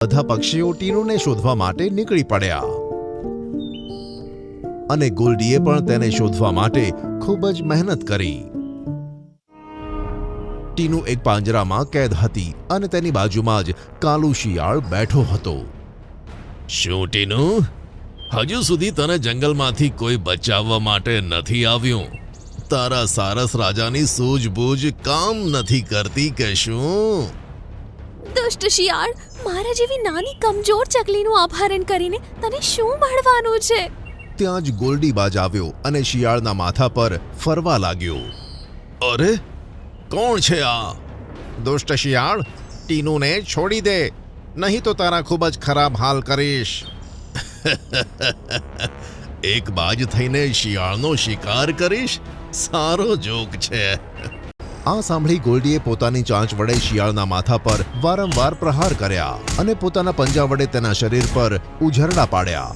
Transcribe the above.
બધા પક્ષીઓ ટીનુને શોધવા માટે નીકળી પડ્યા અને ગોલ્ડીએ પણ તેને શોધવા માટે ખૂબ જ મહેનત કરી. ટીનુ એક પાંજરામાં કેદ હતી અને તેની બાજુમાં જ કાલુ શિયાળ બેઠો હતો. શું ટીનુ, હજુ સુધી તને જંગલમાંથી કોઈ બચાવવા માટે નથી આવ્યું? તારા સારસ રાજાની સૂઝબૂઝ કામ નથી કરતી કે શું? દુષ્ટ શિયાળ, મારા જેવી નાની કમજોર ચકલીનું અપહરણ કરીને તને શું મળવાનું છે? ત્યાં જ ગોલ્ડીબાજ આવ્યો અને શિયાળના માથા પર ફરવા લાગ્યો. અરે, કોણ છે આ? દુષ્ટ શિયાળ, ટીનુને છોડી દે, નહીં તો તારા ખૂબ જ ખરાબ હાલ કરીશ. એક બાજ થઈને શિયાળનો શિકાર કરીશ? સારો જોક છે. આ સાંભળી ગોલ્ડીએ પોતાની ચાંચ વડે શિયાળના માથા પર વારંવાર પ્રહાર કર્યા અને પોતાના પંજા વડે તેના શરીર પર ઉઝરડા પાડ્યા.